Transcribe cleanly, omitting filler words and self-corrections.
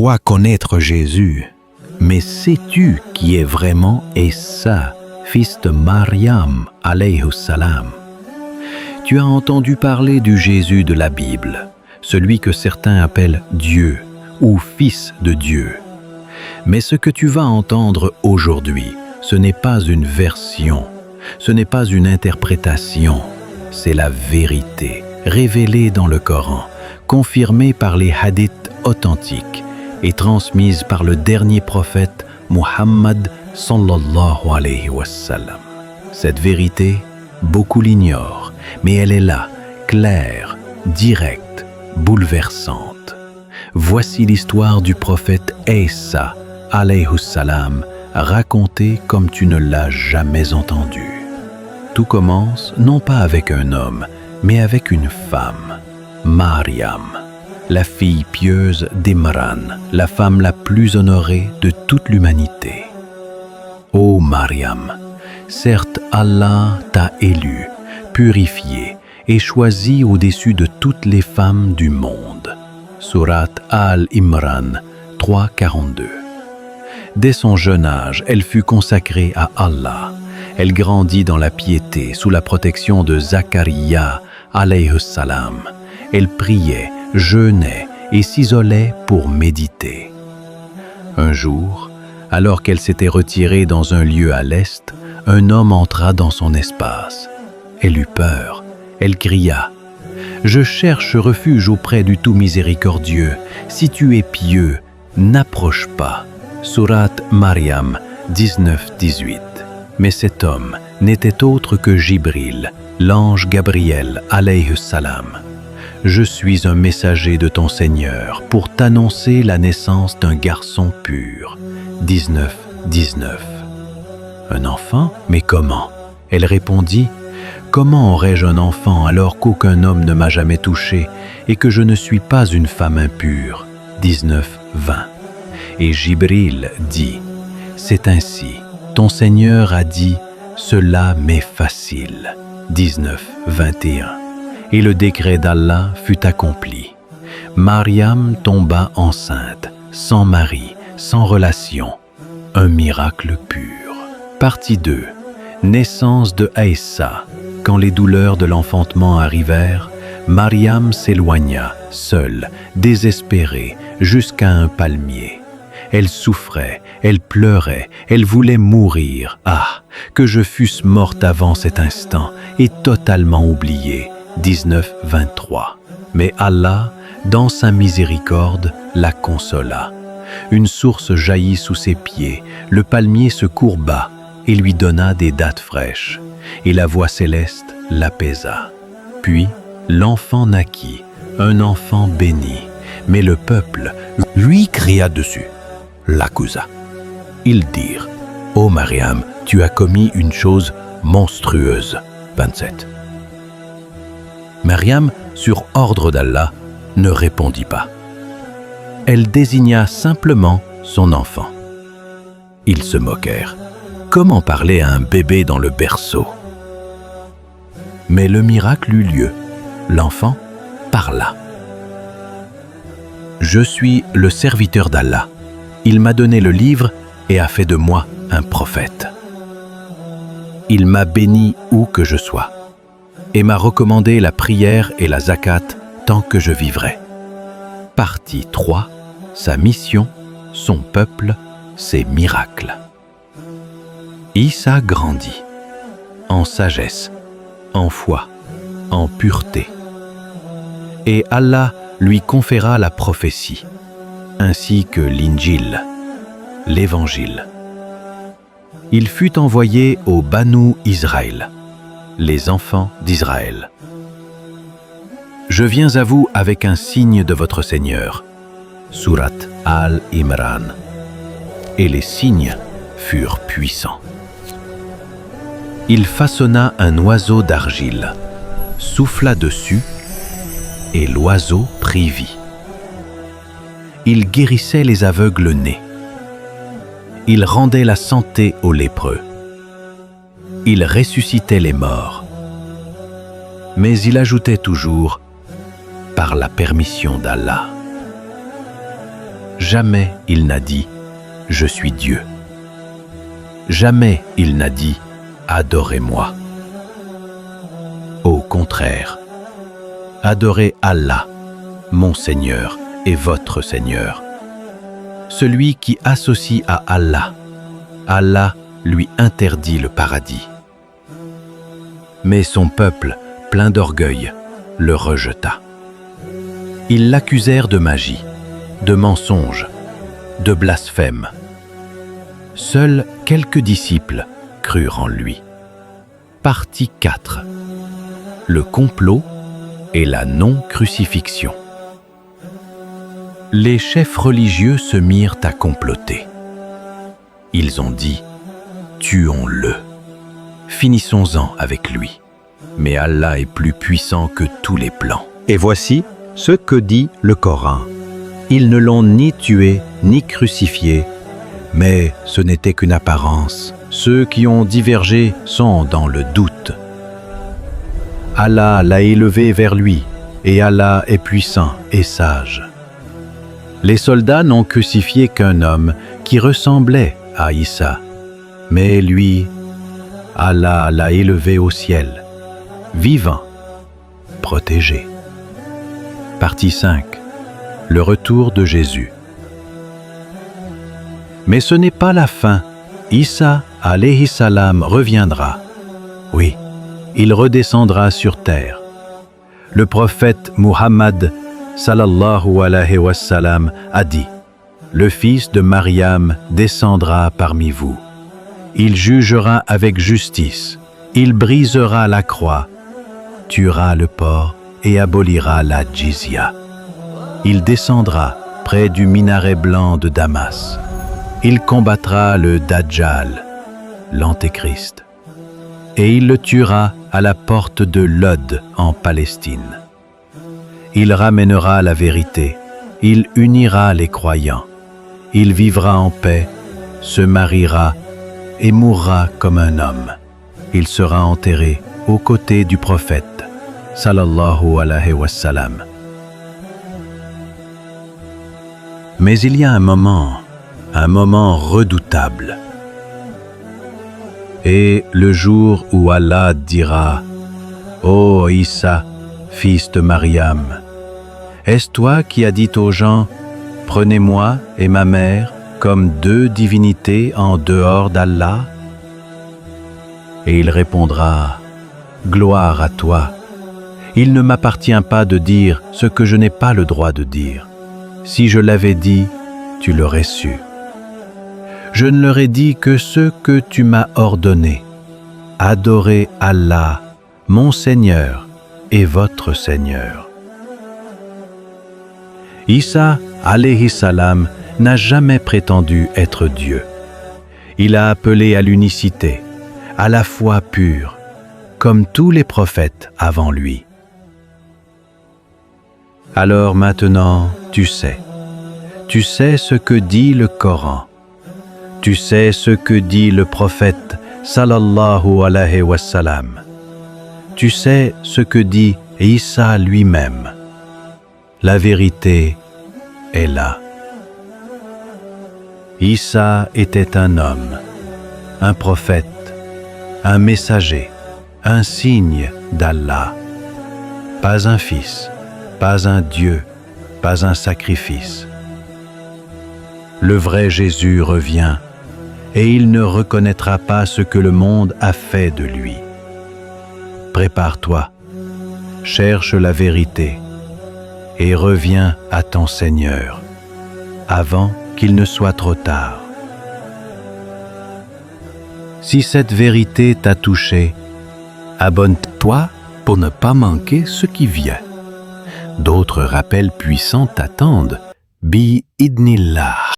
crois connaître Jésus, mais sais-tu qui est vraiment Issa, fils de Mariam, alayhi salam? Tu as entendu parler du Jésus de la Bible, celui que certains appellent Dieu ou Fils de Dieu. Mais ce que tu vas entendre aujourd'hui, ce n'est pas une version, ce n'est pas une interprétation, c'est la vérité, révélée dans le Coran, confirmée par les hadiths authentiques et transmise par le dernier prophète Muhammad sallallahu alayhi wa sallam. Cette vérité, beaucoup l'ignorent, mais elle est là, claire, directe, bouleversante. Voici l'histoire du prophète Isa alayhi salam, racontée comme tu ne l'as jamais entendue. Tout commence non pas avec un homme, mais avec une femme, Mariam, la fille pieuse d'Imran, la femme la plus honorée de toute l'humanité. Ô Mariam, certes Allah t'a élue, purifiée et choisie au-dessus de toutes les femmes du monde. Sourate Al-Imran 3:42. Dès son jeune âge, elle fut consacrée à Allah. Elle grandit dans la piété sous la protection de Zacharia alayhi salam. Elle priait, jeûnait et s'isolait pour méditer. Un jour, alors qu'elle s'était retirée dans un lieu à l'est, un homme entra dans son espace. Elle eut peur. Elle cria « Je cherche refuge auprès du tout miséricordieux. Si tu es pieux, n'approche pas. » Sourate Mariam 19-18. Mais cet homme n'était autre que Jibril, l'ange Gabriel alayhi salam. « Je suis un messager de ton Seigneur pour t'annoncer la naissance d'un garçon pur. » 19-19. Un enfant? Mais comment? Elle répondit « Comment aurais-je un enfant alors qu'aucun homme ne m'a jamais touché et que je ne suis pas une femme impure ?» 19-20. Et Jibril dit « C'est ainsi, ton Seigneur a dit « Cela m'est facile. » 19-21. Et le décret d'Allah fut accompli. Mariam tomba enceinte, sans mari, sans relation. Un miracle pur. Partie 2. Naissance de Aïssa. Quand les douleurs de l'enfantement arrivèrent, Mariam s'éloigna, seule, désespérée, jusqu'à un palmier. Elle souffrait, elle pleurait, elle voulait mourir. Ah, que je fusse morte avant cet instant et totalement oubliée. 19-23. Mais Allah, dans sa miséricorde, la consola. Une source jaillit sous ses pieds, le palmier se courba et lui donna des dattes fraîches, et la voix céleste l'apaisa. Puis l'enfant naquit, un enfant béni, mais le peuple lui cria dessus, l'accusa. Ils dirent « Ô Mariam, tu as commis une chose monstrueuse. » 27. Mariam, sur ordre d'Allah, ne répondit pas. Elle désigna simplement son enfant. Ils se moquèrent. Comment parler à un bébé dans le berceau? Mais le miracle eut lieu. L'enfant parla. « Je suis le serviteur d'Allah. Il m'a donné le livre et a fait de moi un prophète. Il m'a béni où que je sois et m'a recommandé la prière et la zakat tant que je vivrai. » Partie 3. Sa mission, son peuple, ses miracles. Isa grandit en sagesse, en foi, en pureté. Et Allah lui conféra la prophétie, ainsi que l'Injil, l'Évangile. Il fut envoyé aux Banu Israël, les enfants d'Israël. Je viens à vous avec un signe de votre Seigneur. Sourate Al-Imran. Et les signes furent puissants. Il façonna un oiseau d'argile, souffla dessus, et l'oiseau prit vie. Il guérissait les aveugles nés. Il rendait la santé aux lépreux. Il ressuscitait les morts. Mais il ajoutait toujours « par la permission d'Allah ». jamais il n'a dit « Je suis Dieu ». Jamais il n'a dit « Adorez-moi ». Au contraire, adorez Allah, mon Seigneur et votre Seigneur. Celui qui associe à Allah, Allah lui interdit le paradis. Mais son peuple, plein d'orgueil, le rejeta. Ils l'accusèrent de magie, de mensonge, de blasphème. Seuls quelques disciples crurent en lui. Partie 4. Le complot et la non-crucifixion. Les chefs religieux se mirent à comploter. Ils ont dit « Tuons-le, finissons-en avec lui. Mais Allah est plus puissant que tous les plans. » Et voici ce que dit le Coran. Ils ne l'ont ni tué ni crucifié, mais ce n'était qu'une apparence. Ceux qui ont divergé sont dans le doute. Allah l'a élevé vers lui, et Allah est puissant et sage. Les soldats n'ont crucifié qu'un homme qui ressemblait à Issa, mais lui, Allah l'a élevé au ciel, vivant, protégé. Partie 5. Le retour de Jésus. Mais ce n'est pas la fin. Issa, alayhi salam, reviendra. Oui, il redescendra sur terre. Le prophète Muhammad, sallallahu alayhi wa sallam, a dit « Le fils de Mariam descendra parmi vous. Il jugera avec justice. Il brisera la croix, tuera le porc et abolira la jizya. Il descendra près du minaret blanc de Damas. Il combattra le Dajjal, l'Antéchrist, et il le tuera à la porte de Lod en Palestine. Il ramènera la vérité, il unira les croyants, il vivra en paix, se mariera et mourra comme un homme. Il sera enterré aux côtés du prophète, sallallahu alayhi wa sallam. Mais il y a un moment redoutable. Et le jour où Allah dira « Ô Issa, fils de Mariam, est-ce toi qui as dit aux gens « Prenez-moi et ma mère comme deux divinités en dehors d'Allah » Et il répondra « Gloire à toi, il ne m'appartient pas de dire ce que je n'ai pas le droit de dire. Si je l'avais dit, tu l'aurais su. Je ne leur ai dit que ce que tu m'as ordonné. Adorez Allah, mon Seigneur et votre Seigneur. » Issa, alayhi salam, n'a jamais prétendu être Dieu. Il a appelé à l'unicité, à la foi pure, comme tous les prophètes avant lui. Alors maintenant, tu sais ce que dit le Coran. Tu sais ce que dit le prophète sallallahu alayhi wa sallam. Tu sais ce que dit Issa lui-même. La vérité est là. Issa était un homme, un prophète, un messager, un signe d'Allah. Pas un fils, pas un Dieu, pas un sacrifice. Le vrai Jésus revient, et il ne reconnaîtra pas ce que le monde a fait de lui. Prépare-toi, cherche la vérité, et reviens à ton Seigneur, avant qu'il ne soit trop tard. Si cette vérité t'a touché, abonne-toi pour ne pas manquer ce qui vient. D'autres rappels puissants t'attendent. Bi idnillah.